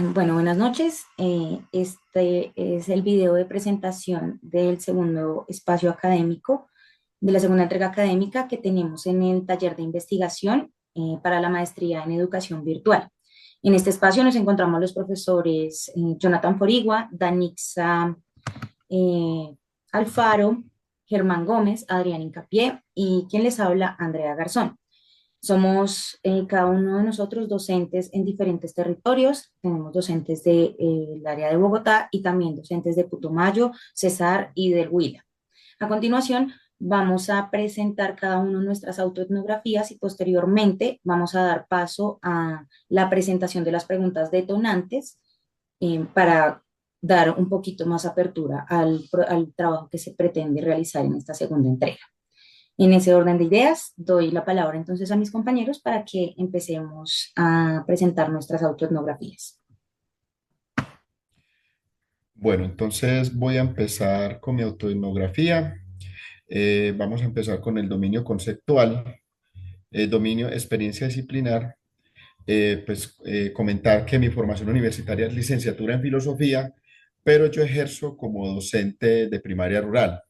Bueno, buenas noches. Este es el video de presentación del segundo espacio académico, de la segunda entrega académica que tenemos en el taller de investigación para la maestría en educación virtual. En este espacio nos encontramos los profesores Jonathan Forigua, Danixa eh, Alfaro, Germán Gómez, Adrián Incapié y quien les habla, Andrea Garzón. Somos cada uno de nosotros docentes en diferentes territorios. Tenemos docentes del área de Bogotá y también docentes de Putumayo, Cesar y del Huila. A continuación, vamos a presentar cada uno nuestras autoetnografías y posteriormente vamos a dar paso a la presentación de las preguntas detonantes para dar un poquito más apertura al trabajo que se pretende realizar en esta segunda entrega. En ese orden de ideas, doy la palabra entonces a mis compañeros para que empecemos a presentar nuestras autoetnografías. Bueno, entonces voy a empezar con mi autoetnografía. Vamos a empezar con el dominio conceptual, dominio experiencia disciplinar. Comentar que mi formación universitaria es licenciatura en filosofía, pero yo ejerzo como docente de primaria rural.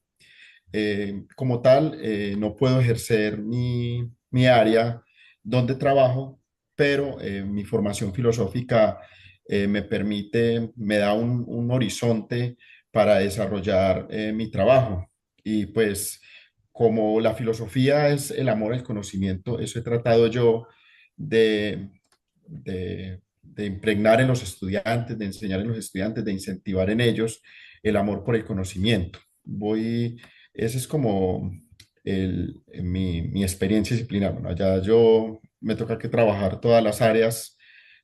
Como tal, no puedo ejercer mi área donde trabajo, pero mi formación filosófica me da un horizonte para desarrollar mi trabajo. Y pues como la filosofía es el amor al conocimiento, eso he tratado yo de, de impregnar en los estudiantes, de enseñar en los estudiantes, de incentivar en ellos el amor por el conocimiento. Ese es como mi experiencia disciplinar. Bueno, allá yo me toca que trabajar todas las áreas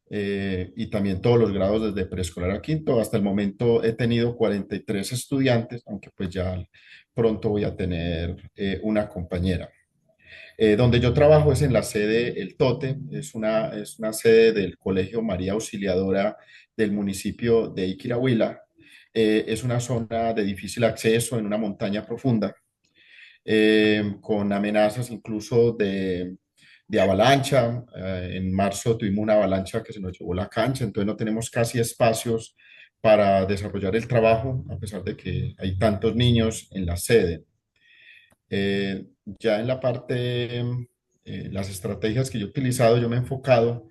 y también todos los grados desde preescolar a quinto. Hasta el momento he tenido 43 estudiantes, aunque pues ya pronto voy a tener una compañera. Donde yo trabajo es en la sede El Tote, es una sede del Colegio María Auxiliadora del municipio de Iquirahuila. Es una zona de difícil acceso en una montaña profunda, con amenazas incluso de avalancha. En marzo tuvimos una avalancha que se nos llevó la cancha, entonces no tenemos casi espacios para desarrollar el trabajo, a pesar de que hay tantos niños en la sede. Ya en la parte, las estrategias que yo he utilizado, yo me he enfocado,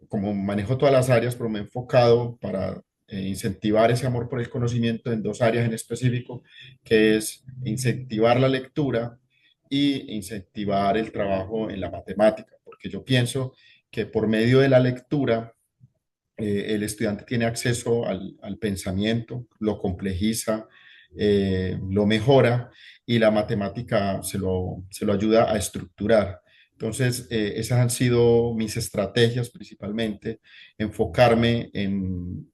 como manejo todas las áreas, pero me he enfocado para incentivar ese amor por el conocimiento en dos áreas en específico, que es incentivar la lectura y incentivar el trabajo en la matemática, porque yo pienso que por medio de la lectura, el estudiante tiene acceso al pensamiento, lo complejiza, lo mejora y la matemática se lo ayuda a estructurar. Entonces, esas han sido mis estrategias principalmente, enfocarme en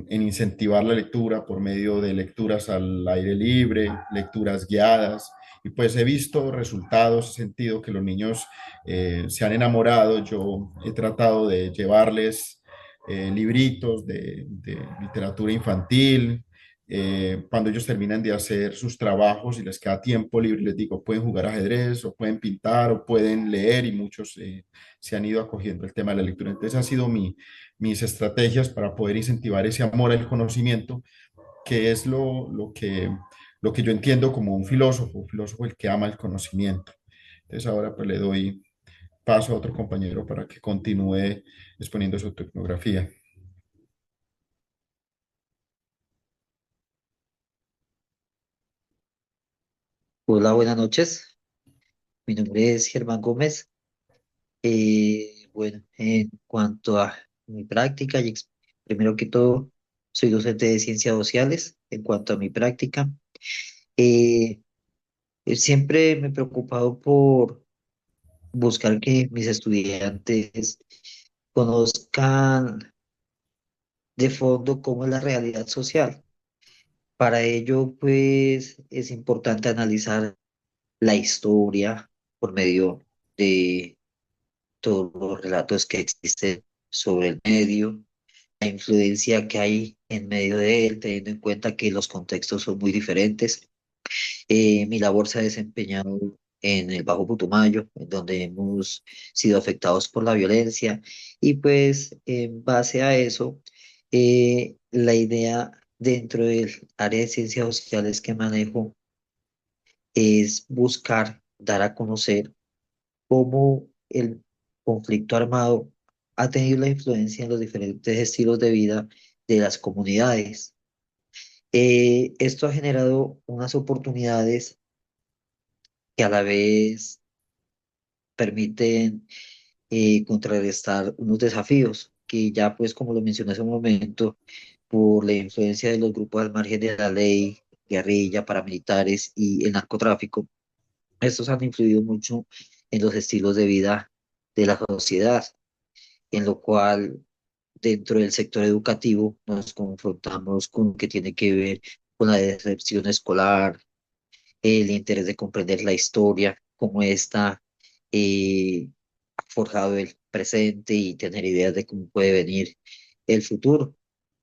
incentivar la lectura por medio de lecturas al aire libre, lecturas guiadas. Y pues he visto resultados, he sentido que los niños se han enamorado. Yo he tratado de llevarles libritos de literatura infantil. Cuando ellos terminan de hacer sus trabajos y les queda tiempo libre, les digo, pueden jugar ajedrez o pueden pintar o pueden leer y muchos se han ido acogiendo el tema de la lectura. Entonces ha sido mis estrategias para poder incentivar ese amor al conocimiento, que es lo que yo entiendo como un filósofo el que ama el conocimiento. Entonces ahora pues le doy paso a otro compañero para que continúe exponiendo su tecnografía. Hola, buenas noches. Mi nombre es Germán Gómez. Bueno, en cuanto a mi práctica, primero que todo, soy docente de ciencias sociales. En cuanto a mi práctica, eh, siempre me he preocupado por buscar que mis estudiantes conozcan de fondo cómo es la realidad social. Para ello, pues, es importante analizar la historia por medio de todos los relatos que existen sobre el medio, la influencia que hay en medio de él, teniendo en cuenta que los contextos son muy diferentes. Mi labor se ha desempeñado en el Bajo Putumayo, en donde hemos sido afectados por la violencia. Y pues en base a eso, la idea dentro del área de ciencias sociales que manejo es buscar dar a conocer cómo el conflicto armado ha tenido la influencia en los diferentes estilos de vida de las comunidades. Esto ha generado unas oportunidades que a la vez permiten contrarrestar unos desafíos que ya pues como lo mencioné hace un momento, por la influencia de los grupos al margen de la ley, guerrilla, paramilitares y el narcotráfico, estos han influido mucho en los estilos de vida de la sociedad, en lo cual dentro del sector educativo nos confrontamos con que tiene que ver con la deserción escolar, el interés de comprender la historia, cómo esta ha forjado el presente y tener ideas de cómo puede venir el futuro.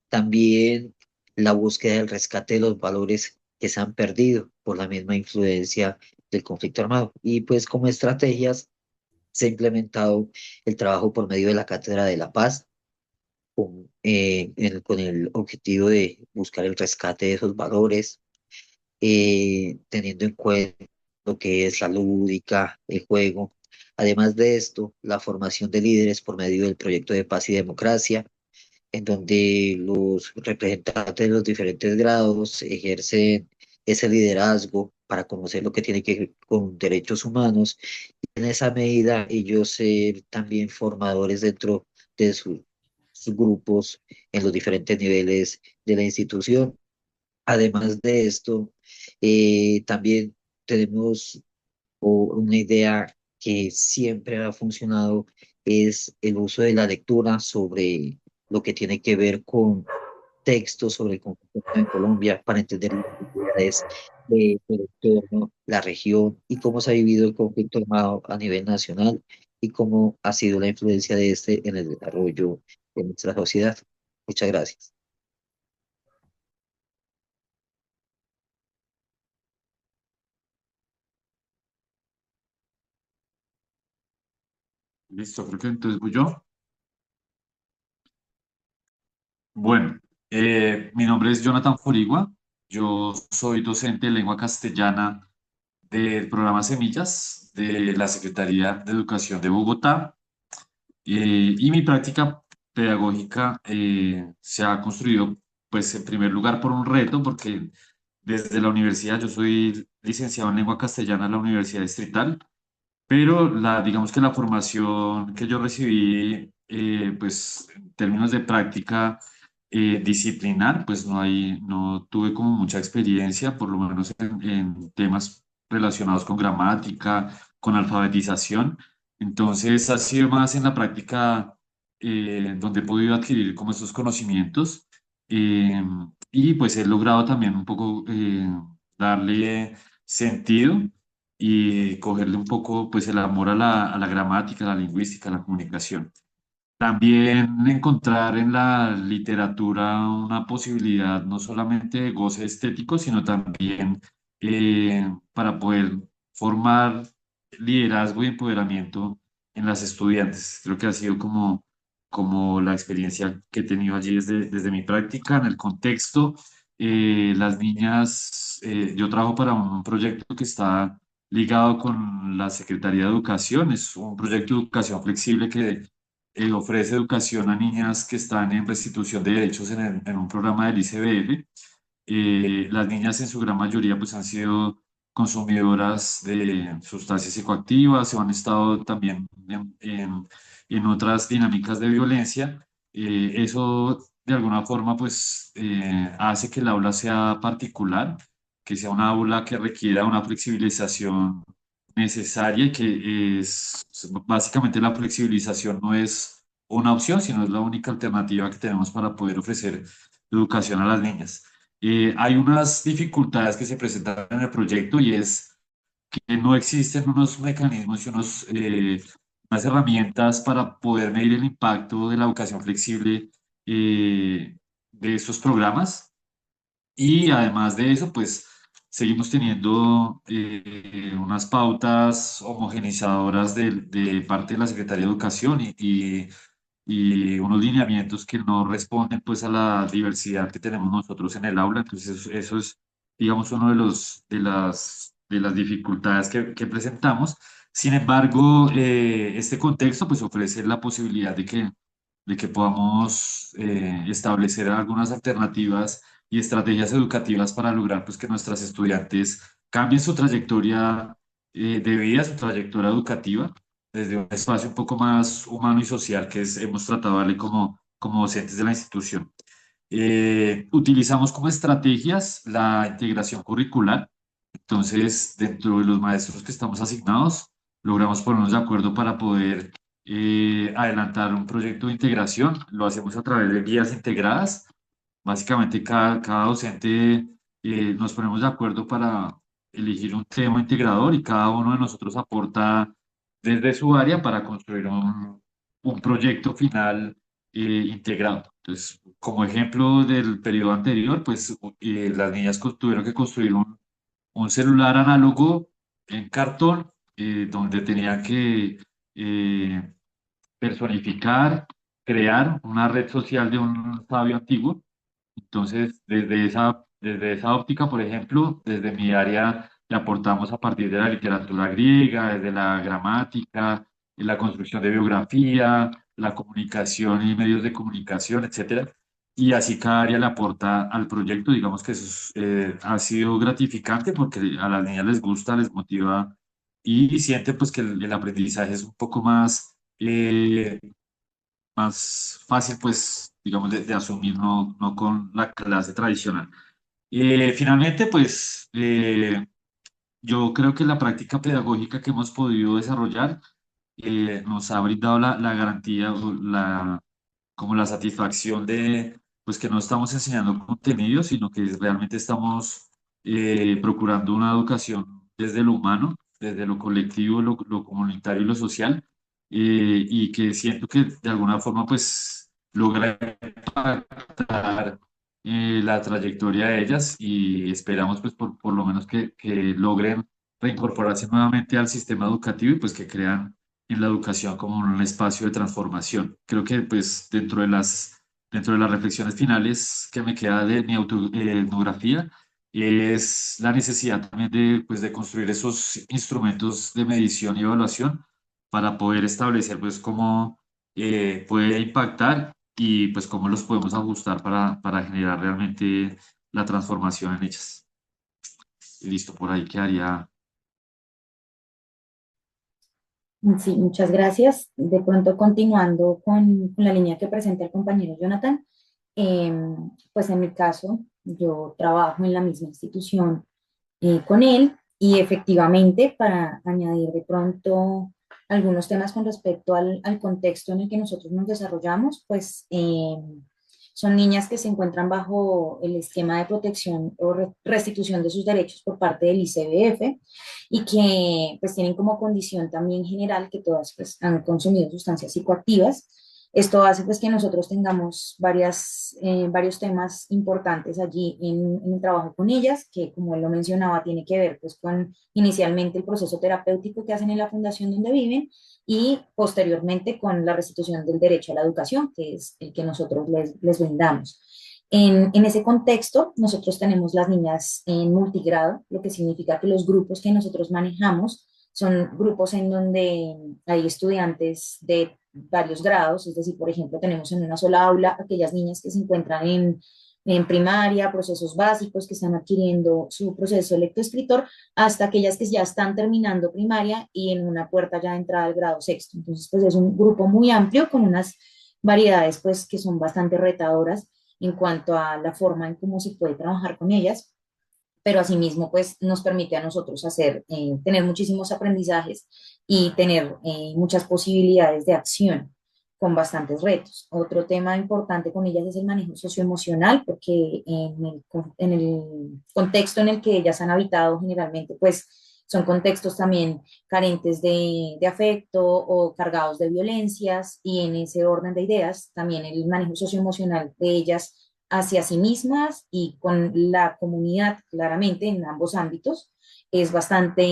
También la búsqueda del rescate de los valores que se han perdido por la misma influencia del conflicto armado. Y pues como estrategias se ha implementado el trabajo por medio de la Cátedra de la Paz, con el objetivo de buscar el rescate de esos valores, teniendo en cuenta lo que es la lúdica, el juego. Además de esto, la formación de líderes por medio del proyecto de paz y democracia, en donde los representantes de los diferentes grados ejercen ese liderazgo para conocer lo que tiene que ver con derechos humanos. Y en esa medida, ellos ser también formadores dentro de sus grupos en los diferentes niveles de la institución. Además de esto, también tenemos una idea que siempre ha funcionado, es el uso de la lectura sobre lo que tiene que ver con textos sobre el conflicto en Colombia para entender las necesidades del entorno, la región y cómo se ha vivido el conflicto armado a nivel nacional y cómo ha sido la influencia de este en el desarrollo de nuestra sociedad. Muchas gracias. Listo, creo que entonces voy yo. Bueno, mi nombre es Jonathan Forigua. Yo soy docente de lengua castellana del programa Semillas de la Secretaría de Educación de Bogotá. Y mi práctica pedagógica se ha construido, pues, en primer lugar por un reto, porque desde la universidad, yo soy licenciado en lengua castellana en la Universidad Distrital, pero digamos que la formación que yo recibí, pues en términos de práctica disciplinar, pues no tuve como mucha experiencia, por lo menos en temas relacionados con gramática, con alfabetización. Entonces ha sido más en la práctica donde he podido adquirir como estos conocimientos eh, y pues he logrado también un poco darle sentido y cogerle un poco pues el amor a la gramática, a la lingüística, a la comunicación. También encontrar en la literatura una posibilidad no solamente de goce estético, sino también para poder formar liderazgo y empoderamiento en las estudiantes. Creo que ha sido como la experiencia que he tenido allí desde mi práctica en el contexto. Las niñas, yo trabajo para un proyecto que está ligado con la Secretaría de Educación, es un proyecto de educación flexible que ofrece educación a niñas que están en restitución de derechos en un programa del ICBF. Las niñas en su gran mayoría pues han sido consumidoras de sustancias psicoactivas o han estado también en otras dinámicas de violencia. Eso de alguna forma pues hace que el aula sea particular, que sea un aula que requiera una flexibilización necesaria y que es básicamente la flexibilización no es una opción, sino es la única alternativa que tenemos para poder ofrecer educación a las niñas. Hay unas dificultades que se presentan en el proyecto y es que no existen unos mecanismos y unas herramientas para poder medir el impacto de la educación flexible de estos programas. Y además de eso, pues seguimos teniendo unas pautas homogenizadoras de parte de la Secretaría de Educación y unos lineamientos que no responden pues a la diversidad que tenemos nosotros en el aula. Entonces eso es, digamos, uno de las dificultades que presentamos. Sin embargo, este contexto pues ofrece la posibilidad de que podamos establecer algunas alternativas y estrategias educativas para lograr pues que nuestras estudiantes cambien su trayectoria de vida, su trayectoria educativa desde un espacio un poco más humano y social hemos tratado de darle como docentes de la institución. Utilizamos como estrategias la integración curricular. Entonces, dentro de los maestros que estamos asignados, logramos ponernos de acuerdo para poder adelantar un proyecto de integración. Lo hacemos a través de guías integradas. Básicamente, cada docente nos ponemos de acuerdo para elegir un tema integrador y cada uno de nosotros aporta desde su área para construir un proyecto final integrado. Entonces, como ejemplo del periodo anterior, pues las niñas tuvieron que construir un celular análogo en cartón, donde tenían que eh, personificar, crear una red social de un sabio antiguo. Entonces, desde esa óptica, por ejemplo, desde mi área le aportamos a partir de la literatura griega, desde la gramática, la construcción de biografía, la comunicación y medios de comunicación, etcétera. Y así cada área le aporta al proyecto. Digamos que eso ha sido gratificante porque a las niñas les gusta, les motiva y sienten pues que el aprendizaje es un poco más fácil, pues, digamos, de asumir, no con la clase tradicional. Finalmente, pues, yo creo que la práctica pedagógica que hemos podido desarrollar nos ha brindado la garantía o como la satisfacción de, pues, que no estamos enseñando contenido, sino que realmente estamos procurando una educación desde lo humano, desde lo colectivo, lo comunitario y lo social, y que siento que de alguna forma, pues, logra impactar la trayectoria de ellas y esperamos, pues, por lo menos que logren reincorporarse nuevamente al sistema educativo y pues que crean en la educación como un espacio de transformación. Creo que pues dentro de las reflexiones finales que me queda de mi autoetnografía es la necesidad también de construir esos instrumentos de medición y evaluación para poder establecer pues cómo puede impactar y pues cómo los podemos ajustar para generar realmente la transformación en ellas. Y listo, por ahí quedaría. Sí, muchas gracias. De pronto, continuando con la línea que presenta el compañero Jonathan, pues en mi caso, yo trabajo en la misma institución con él y efectivamente para añadir de pronto algunos temas con respecto al contexto en el que nosotros nos desarrollamos, pues son niñas que se encuentran bajo el esquema de protección o restitución de sus derechos por parte del ICBF y que pues tienen como condición también general que todas pues han consumido sustancias psicoactivas. Esto hace pues que nosotros tengamos varios temas importantes allí en el trabajo con ellas, que como él lo mencionaba, tiene que ver pues con inicialmente el proceso terapéutico que hacen en la fundación donde viven y posteriormente con la restitución del derecho a la educación, que es el que nosotros les brindamos. En ese contexto, nosotros tenemos las niñas en multigrado, lo que significa que los grupos que nosotros manejamos son grupos en donde hay estudiantes de varios grados, es decir, por ejemplo, tenemos en una sola aula aquellas niñas que se encuentran en primaria, procesos básicos, que están adquiriendo su proceso lectoescritor, hasta aquellas que ya están terminando primaria y en una puerta ya de entrada al grado sexto. Entonces, pues es un grupo muy amplio con unas variedades pues que son bastante retadoras en cuanto a la forma en cómo se puede trabajar con ellas, pero asimismo pues nos permite a nosotros tener muchísimos aprendizajes y tener muchas posibilidades de acción con bastantes retos. Otro tema importante con ellas es el manejo socioemocional, porque en el contexto en el que ellas han habitado generalmente, pues son contextos también carentes de afecto o cargados de violencias, y en ese orden de ideas también el manejo socioemocional de ellas hacia sí mismas y con la comunidad, claramente, en ambos ámbitos, es bastante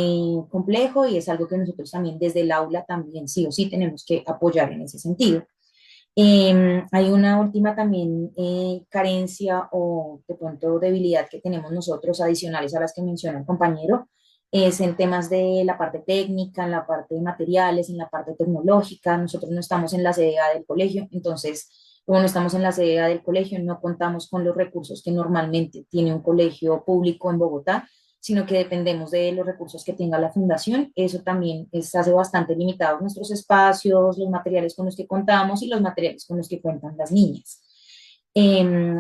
complejo y es algo que nosotros también desde el aula también sí o sí tenemos que apoyar en ese sentido. Hay una última también carencia o de pronto debilidad que tenemos nosotros adicionales a las que menciona el compañero, es en temas de la parte técnica, en la parte de materiales, en la parte tecnológica. Nosotros no estamos en la sede A del colegio, entonces, como no estamos en la sede A del colegio, no contamos con los recursos que normalmente tiene un colegio público en Bogotá, sino que dependemos de los recursos que tenga la fundación. Eso también hace bastante limitados nuestros espacios, los materiales con los que contamos y los materiales con los que cuentan las niñas.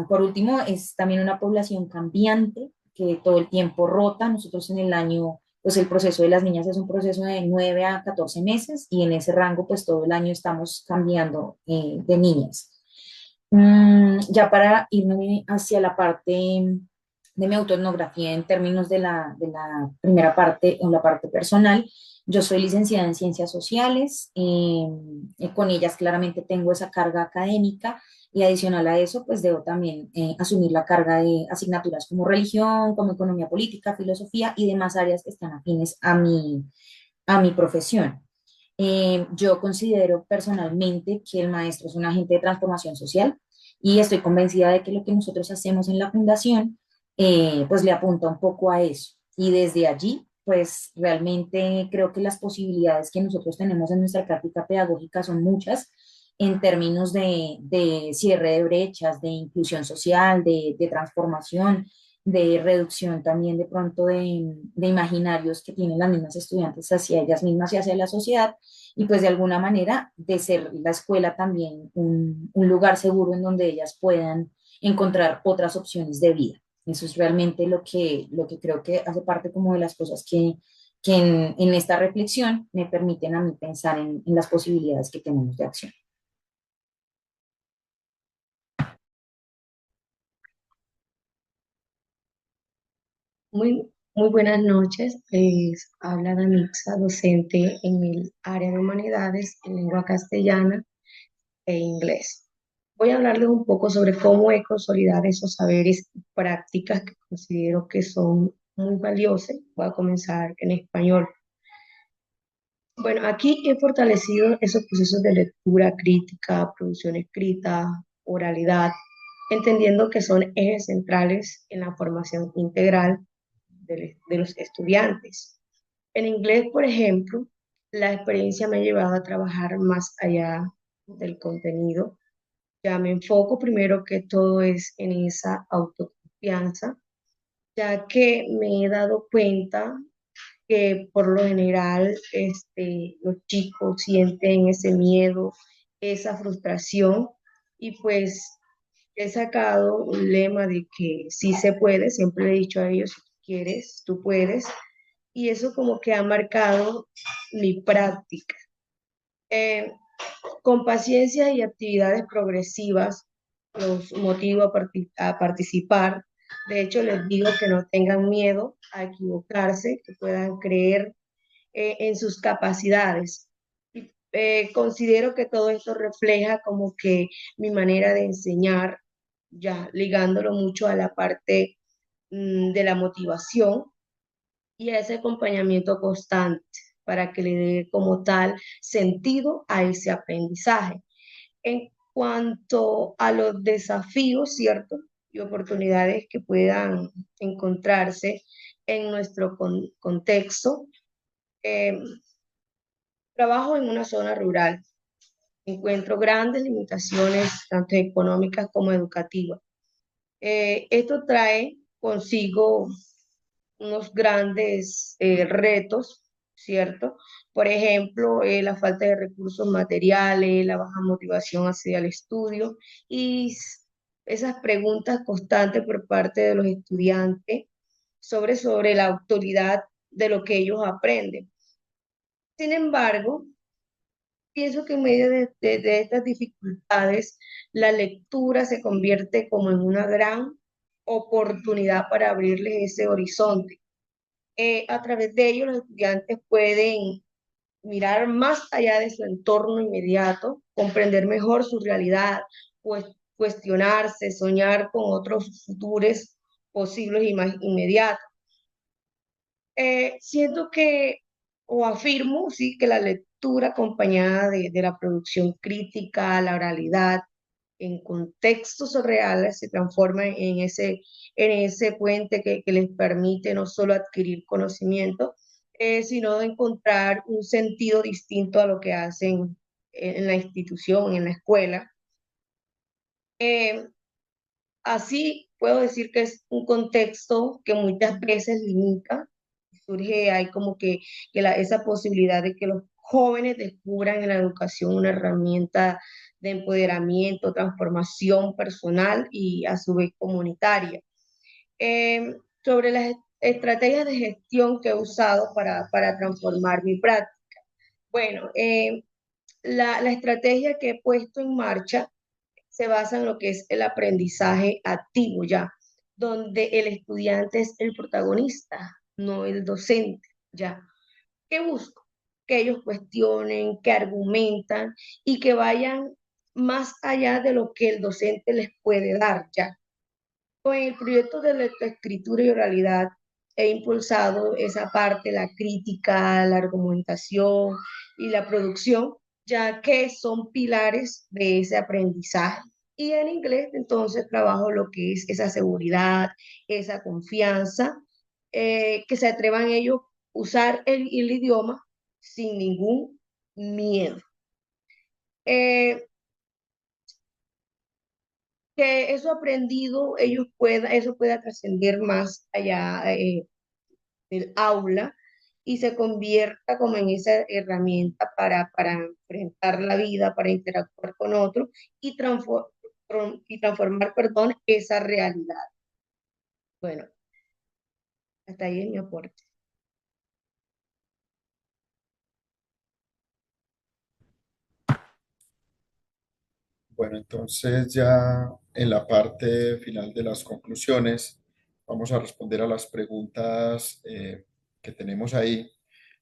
Por último, es también una población cambiante que todo el tiempo rota. Nosotros en el año, pues el proceso de las niñas es un proceso de 9 a 14 meses y en ese rango, pues todo el año estamos cambiando de niñas. Ya para irme hacia la parte de mi autoetnografía en términos de la primera parte o la parte personal, yo soy licenciada en ciencias sociales, con ellas claramente tengo esa carga académica y adicional a eso, pues debo también asumir la carga de asignaturas como religión, como economía política, filosofía y demás áreas que están afines a mi profesión. Yo considero personalmente que el maestro es un agente de transformación social y estoy convencida de que lo que nosotros hacemos en la fundación pues le apunta un poco a eso. Y desde allí, pues realmente creo que las posibilidades que nosotros tenemos en nuestra práctica pedagógica son muchas en términos de cierre de brechas, de inclusión social, de transformación, de reducción también de pronto de imaginarios que tienen las mismas estudiantes hacia ellas mismas y hacia la sociedad, y pues de alguna manera de ser la escuela también un lugar seguro en donde ellas puedan encontrar otras opciones de vida. Eso es realmente lo que creo que hace parte como de las cosas que en esta reflexión me permiten a mí pensar en las posibilidades que tenemos de acción. Muy buenas noches. Les habla Danixa, docente en el área de humanidades en lengua castellana e inglés. Voy a hablarles un poco sobre cómo he consolidado esos saberes y prácticas que considero que son muy valiosas. Voy a comenzar en español. Bueno, aquí he fortalecido esos procesos de lectura crítica, producción escrita, oralidad, entendiendo que son ejes centrales en la formación integral de los estudiantes. En inglés, por ejemplo, la experiencia me ha llevado a trabajar más allá del contenido. Ya me enfoco primero que todo es en esa autoconfianza, ya que me he dado cuenta que por lo general los chicos sienten ese miedo, esa frustración y pues he sacado un lema de que sí se puede, siempre le he dicho a ellos, si tú quieres, tú puedes, y eso como que ha marcado mi práctica. Eh, con paciencia y actividades progresivas los motivo a participar. De hecho, les digo que no tengan miedo a equivocarse, que puedan creer en sus capacidades. Considero que todo esto refleja como que mi manera de enseñar, ya ligándolo mucho a la parte de la motivación y a ese acompañamiento constante para que le dé como tal sentido a ese aprendizaje. En cuanto a los desafíos, ¿cierto? Y oportunidades que puedan encontrarse en nuestro contexto, eh, trabajo en una zona rural. Encuentro grandes limitaciones, tanto económicas como educativas. Esto trae consigo unos grandes retos, ¿cierto? Por ejemplo, la falta de recursos materiales, la baja motivación hacia el estudio y esas preguntas constantes por parte de los estudiantes sobre la autoridad de lo que ellos aprenden. Sin embargo, pienso que en medio de estas dificultades, la lectura se convierte como en una gran oportunidad para abrirles ese horizonte. A través de ello, los estudiantes pueden mirar más allá de su entorno inmediato, comprender mejor su realidad, pues cuestionarse, soñar con otros futuros posibles y más inmediatos. Siento que, o afirmo, sí, que la lectura acompañada de la producción crítica, la oralidad, en contextos reales, se transforma en ese puente que les permite no solo adquirir conocimiento, sino encontrar un sentido distinto a lo que hacen en la institución, en la escuela. Eh, Así puedo decir que es un contexto que muchas veces limita, surge ahí como que esa posibilidad de que los jóvenes descubran en la educación una herramienta de empoderamiento, transformación personal y a su vez comunitaria. Sobre las estrategias de gestión que he usado para transformar mi práctica. Bueno, la estrategia que he puesto en marcha se basa en lo que es el aprendizaje activo ya, donde el estudiante es el protagonista, no el docente, ya. ¿Qué busco? Que ellos cuestionen, que argumentan y que vayan más allá de lo que el docente les puede dar, ya. Con el proyecto de lectoescritura y oralidad he impulsado esa parte, la crítica, la argumentación y la producción, ya que son pilares de ese aprendizaje. Y en inglés, entonces, trabajo lo que es esa seguridad, esa confianza, que se atrevan ellos a usar el idioma sin ningún miedo. Eh, que eso aprendido, eso pueda trascender más allá del aula y se convierta como en esa herramienta para enfrentar la vida, para interactuar con otros y, y transformar, perdón, esa realidad. Bueno, hasta ahí es mi aporte. Bueno, entonces ya en la parte final de las conclusiones vamos a responder a las preguntas que tenemos ahí.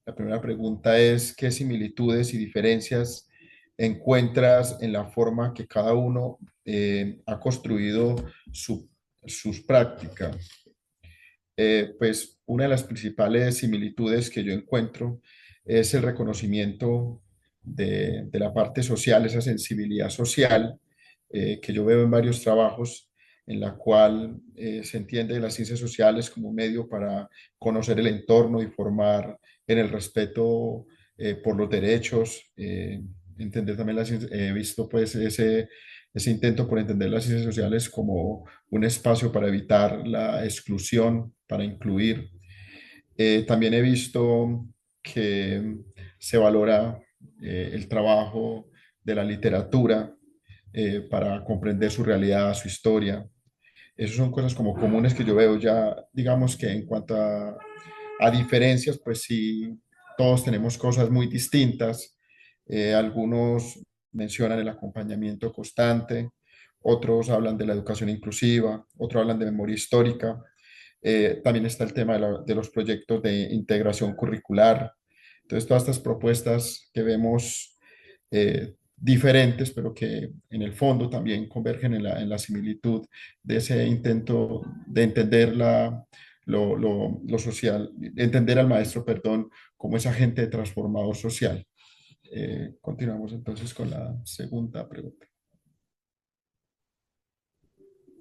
La primera pregunta es, ¿qué similitudes y diferencias encuentras en la forma que cada uno ha construido sus prácticas? Pues una de las principales similitudes que yo encuentro es el reconocimiento de la parte social, esa sensibilidad social que yo veo en varios trabajos, en la cual se entiende las ciencias sociales como un medio para conocer el entorno y formar en el respeto por los derechos, entender también he visto pues ese intento por entender las ciencias sociales como un espacio para evitar la exclusión, para incluir. También he visto que se valora el trabajo de la literatura para comprender su realidad, su historia. Esas son cosas como comunes que yo veo ya, digamos que en cuanto a diferencias, pues sí, todos tenemos cosas muy distintas. Algunos mencionan el acompañamiento constante, otros hablan de la educación inclusiva, otros hablan de memoria histórica. También está el tema de los proyectos de integración curricular. Entonces, todas estas propuestas que vemos diferentes, pero que en el fondo también convergen en la similitud de ese intento de entender lo social, de entender al maestro, perdón, como ese agente transformador social. Continuamos entonces con la segunda pregunta.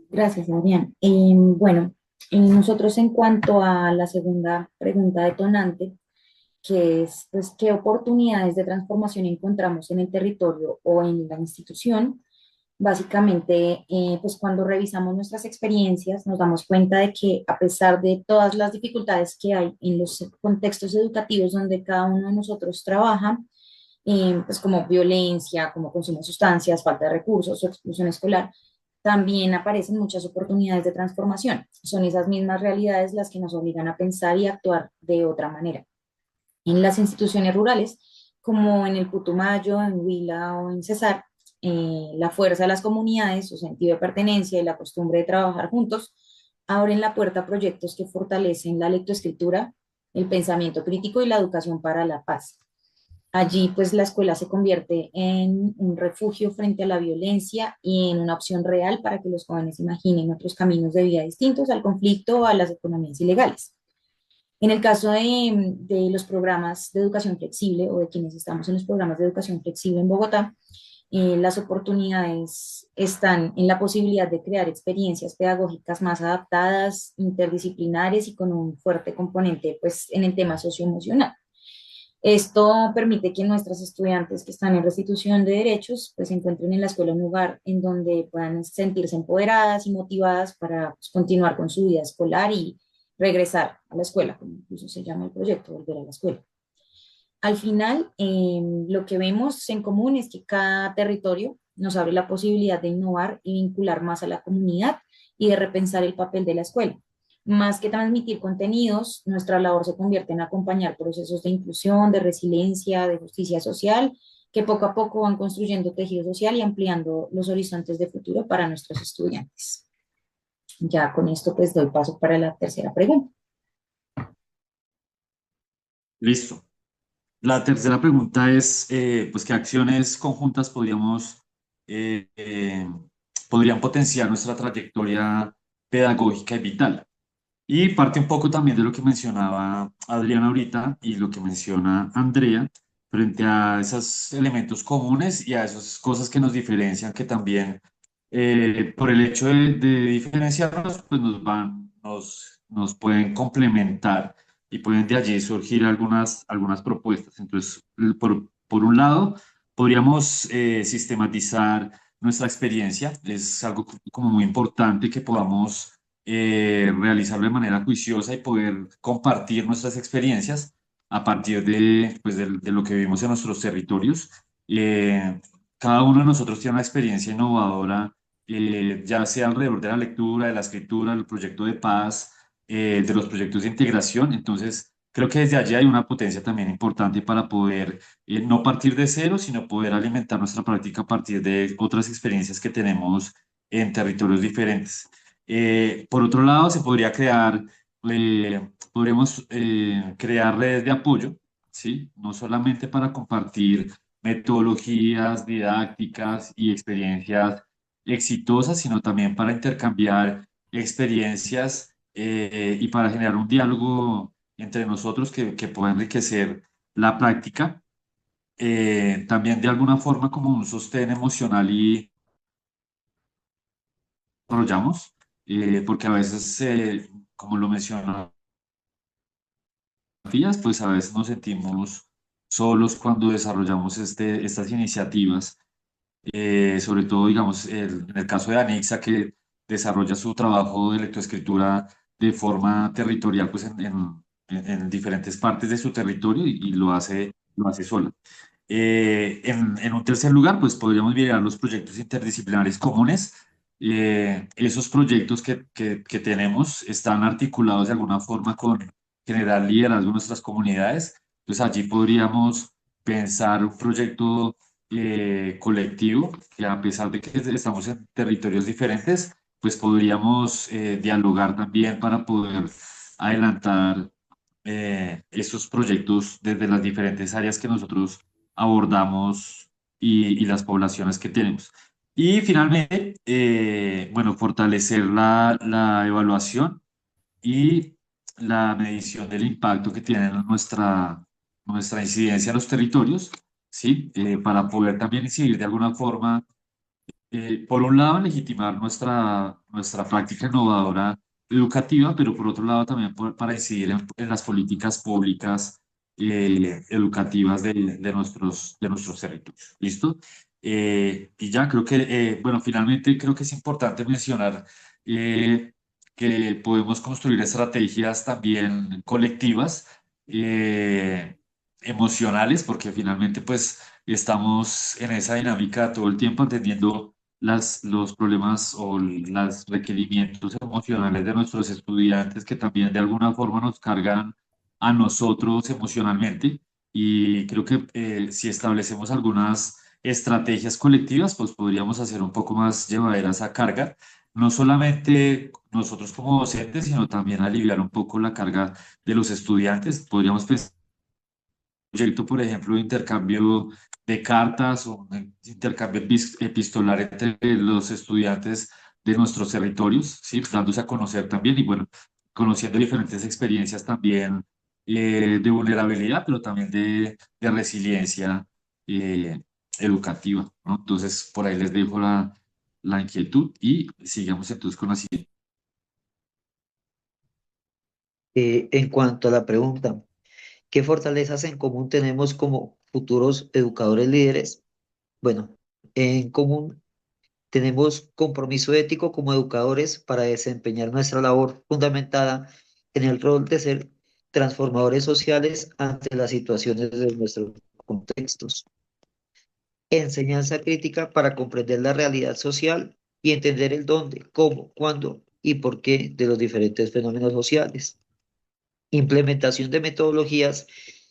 Gracias, Adrián. Bueno, nosotros en cuanto a la segunda pregunta detonante, que es, pues, ¿qué oportunidades de transformación encontramos en el territorio o en la institución? Básicamente, pues cuando revisamos nuestras experiencias, nos damos cuenta de que a pesar de todas las dificultades que hay en los contextos educativos donde cada uno de nosotros trabaja, pues como violencia, como consumo de sustancias, falta de recursos o exclusión escolar, también aparecen muchas oportunidades de transformación. Son esas mismas realidades las que nos obligan a pensar y actuar de otra manera. En las instituciones rurales, como en el Putumayo, en Huila o en Cesar, la fuerza de las comunidades, su sentido de pertenencia y la costumbre de trabajar juntos abren la puerta a proyectos que fortalecen la lectoescritura, el pensamiento crítico y la educación para la paz. Allí, pues, la escuela se convierte en un refugio frente a la violencia y en una opción real para que los jóvenes imaginen otros caminos de vida distintos al conflicto o a las economías ilegales. En el caso de los programas de educación flexible o de quienes estamos en los programas de educación flexible en Bogotá, las oportunidades están en la posibilidad de crear experiencias pedagógicas más adaptadas, interdisciplinares y con un fuerte componente, pues, en el tema socioemocional. Esto permite que nuestras estudiantes que están en restitución de derechos, pues, se encuentren en la escuela un lugar en donde puedan sentirse empoderadas y motivadas para, pues, continuar con su vida escolar y regresar a la escuela, como incluso se llama el proyecto, volver a la escuela. Al final, lo que vemos en común es que cada territorio nos abre la posibilidad de innovar y vincular más a la comunidad y de repensar el papel de la escuela. Más que transmitir contenidos, nuestra labor se convierte en acompañar procesos de inclusión, de resiliencia, de justicia social, que poco a poco van construyendo tejido social y ampliando los horizontes de futuro para nuestros estudiantes. Ya con esto, pues, doy paso para la tercera pregunta. Listo. La tercera pregunta es, pues, ¿qué acciones conjuntas eh, eh, podrían potenciar nuestra trayectoria pedagógica y vital? Y parte un poco también de lo que mencionaba Adriana ahorita y lo que menciona Andrea frente a esos elementos comunes y a esas cosas que nos diferencian, que también por el hecho de diferenciarnos, pues nos pueden complementar y pueden de allí surgir algunas propuestas. Entonces, por un lado, podríamos sistematizar nuestra experiencia. Es algo como muy importante que podamos realizarlo de manera juiciosa y poder compartir nuestras experiencias a partir pues, de lo que vivimos en nuestros territorios. Eh, Cada uno de nosotros tiene una experiencia innovadora, ya sea alrededor de la lectura, de la escritura, del proyecto de paz, de los proyectos de integración. Entonces, creo que desde allí hay una potencia también importante para poder no partir de cero, sino poder alimentar nuestra práctica a partir de otras experiencias que tenemos en territorios diferentes. Por otro lado, podríamos crear redes de apoyo, ¿sí? No solamente para compartir metodologías didácticas y experiencias exitosas, sino también para intercambiar experiencias y para generar un diálogo entre nosotros que pueda enriquecer la práctica. También de alguna forma como un sostén emocional y desarrollamos, porque a veces, como lo mencionaba Matías, pues a veces nos sentimos solos cuando desarrollamos estas iniciativas, sobre todo, digamos, en el caso de Anixa, que desarrolla su trabajo de lectoescritura de forma territorial, pues en diferentes partes de su territorio y lo hace sola. En un tercer lugar, pues podríamos mirar los proyectos interdisciplinares comunes. Esos proyectos que tenemos están articulados de alguna forma con generar liderazgo en nuestras comunidades. Entonces allí podríamos pensar un proyecto colectivo que, a pesar de que estamos en territorios diferentes, pues podríamos dialogar también para poder adelantar esos proyectos desde las diferentes áreas que nosotros abordamos y las poblaciones que tenemos. Y finalmente, bueno, fortalecer la evaluación y la medición del impacto que tiene nuestra incidencia en los territorios, ¿sí? Para poder también incidir de alguna forma, por un lado, legitimar nuestra práctica innovadora educativa, pero por otro lado también para incidir en las políticas públicas educativas de nuestros territorios. ¿Listo? Y ya creo que, bueno, finalmente creo que es importante mencionar eh, que podemos construir estrategias también colectivas, emocionales, porque finalmente pues estamos en esa dinámica todo el tiempo atendiendo los problemas o los requerimientos emocionales de nuestros estudiantes que también de alguna forma nos cargan a nosotros emocionalmente. Y creo que si establecemos algunas estrategias colectivas, pues podríamos hacer un poco más llevadera esa carga, no solamente nosotros como docentes, sino también aliviar un poco la carga de los estudiantes. Podríamos pensar proyecto, por ejemplo, de intercambio de cartas o un intercambio epistolar entre los estudiantes de nuestros territorios, ¿sí? Dándose a conocer también y bueno, conociendo diferentes experiencias también de vulnerabilidad, pero también de resiliencia eh, educativa, ¿no? Entonces, por ahí les dejo la inquietud y sigamos entonces con la siguiente. En cuanto a la pregunta, ¿qué fortalezas en común tenemos como futuros educadores líderes? Bueno, en común tenemos compromiso ético como educadores para desempeñar nuestra labor fundamentada en el rol de ser transformadores sociales ante las situaciones de nuestros contextos. Enseñanza crítica para comprender la realidad social y entender el dónde, cómo, cuándo y por qué de los diferentes fenómenos sociales. Implementación de metodologías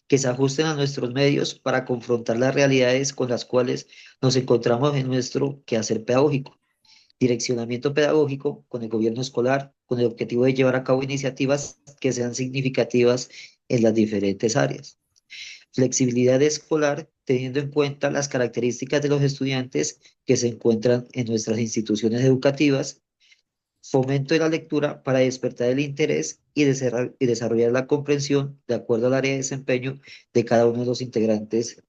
que se ajusten a nuestros medios para confrontar las realidades con las cuales nos encontramos en nuestro quehacer pedagógico. Direccionamiento pedagógico con el gobierno escolar, con el objetivo de llevar a cabo iniciativas que sean significativas en las diferentes áreas. Flexibilidad escolar, teniendo en cuenta las características de los estudiantes que se encuentran en nuestras instituciones educativas. Fomento de la lectura para despertar el interés y desarrollar la comprensión de acuerdo al área de desempeño de cada uno de los integrantes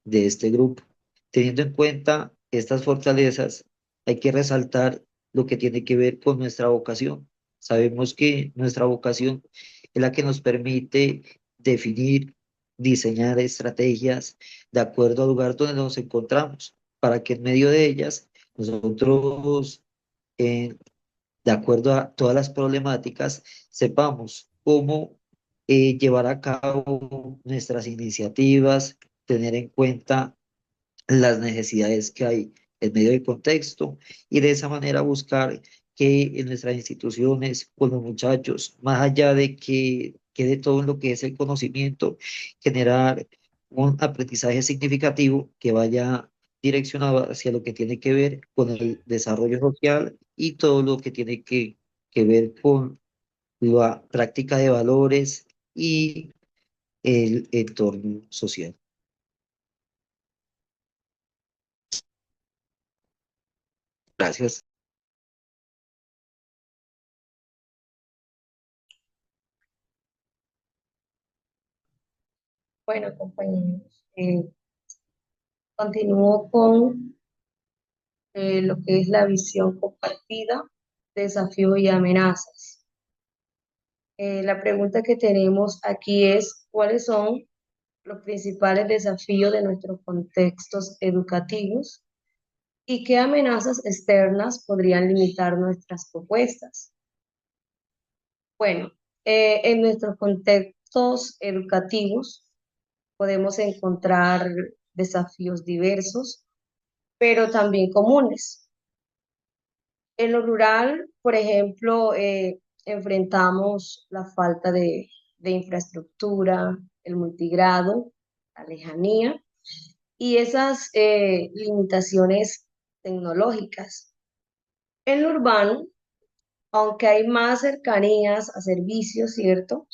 de este grupo. Teniendo en cuenta estas fortalezas, hay que resaltar lo que tiene que ver con nuestra vocación. Sabemos que nuestra vocación es la que nos permite definir, diseñar estrategias de acuerdo al lugar donde nos encontramos, para que en medio de ellas nosotros eh, de acuerdo a todas las problemáticas, sepamos cómo llevar a cabo nuestras iniciativas, tener en cuenta las necesidades que hay en medio del contexto y de esa manera buscar que en nuestras instituciones, con los muchachos, más allá de que quede todo en lo que es el conocimiento, generar un aprendizaje significativo que vaya direccionado hacia lo que tiene que ver con el desarrollo social y todo lo que tiene que ver con la práctica de valores y el entorno social. Gracias. Bueno, compañeros, continúo con lo que es la visión compartida, desafíos y amenazas. La pregunta que tenemos aquí es, ¿cuáles son los principales desafíos de nuestros contextos educativos y qué amenazas externas podrían limitar nuestras propuestas? Bueno, en nuestros contextos educativos podemos encontrar desafíos diversos, pero también comunes. En lo rural, por ejemplo, enfrentamos la falta de infraestructura, el multigrado, la lejanía y esas limitaciones tecnológicas. En lo urbano, aunque hay más cercanías a servicios, ¿cierto?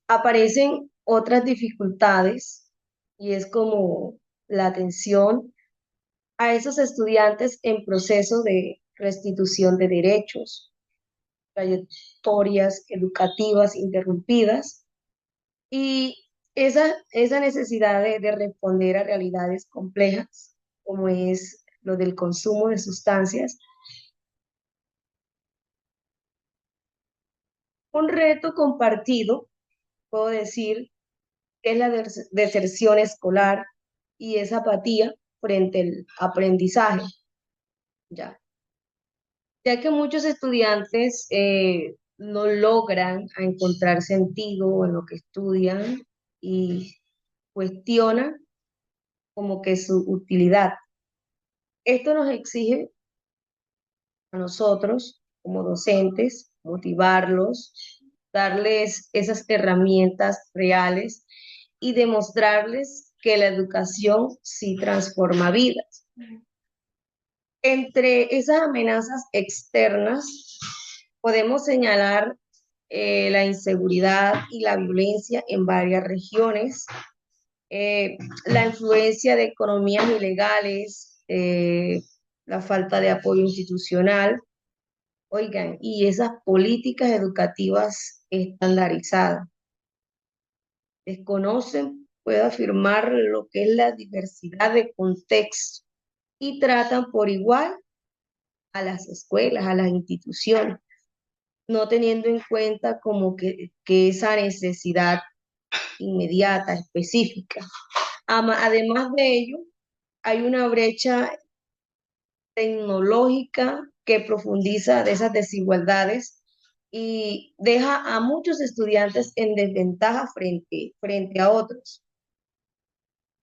Aparecen otras dificultades y es como la atención a esos estudiantes en proceso de restitución de derechos, trayectorias educativas interrumpidas y esa necesidad de responder a realidades complejas, como es lo del consumo de sustancias. Un reto compartido, puedo decir, es la deserción escolar y esa apatía frente al aprendizaje, ¿ya? Ya que muchos estudiantes no logran encontrar sentido en lo que estudian y cuestionan como que su utilidad. Esto nos exige a nosotros como docentes motivarlos, darles esas herramientas reales y demostrarles que la educación sí transforma vidas. Entre esas amenazas externas podemos señalar la inseguridad y la violencia en varias regiones, la influencia de economías ilegales, la falta de apoyo institucional, oigan, y esas políticas educativas estandarizadas. Desconocen, puedo afirmar, lo que es la diversidad de contextos y tratan por igual a las escuelas, a las instituciones, no teniendo en cuenta como que esa necesidad inmediata, específica. Además de ello, hay una brecha tecnológica que profundiza de esas desigualdades y deja a muchos estudiantes en desventaja frente a otros.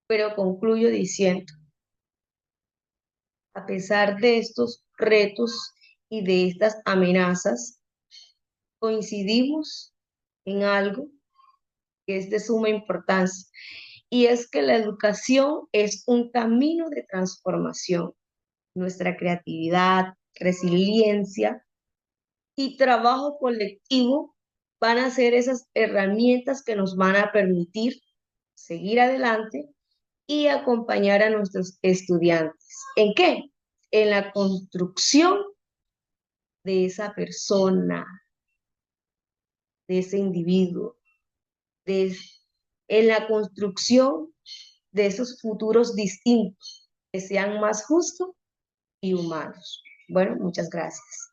Pero concluyo diciendo, a pesar de estos retos y de estas amenazas, coincidimos en algo que es de suma importancia, y es que la educación es un camino de transformación. Nuestra creatividad, resiliencia y trabajo colectivo van a ser esas herramientas que nos van a permitir seguir adelante y acompañar a nuestros estudiantes. ¿En qué? En la construcción de esa persona, de ese individuo, de, en la construcción de esos futuros distintos que sean más justos y humanos. Bueno, muchas gracias.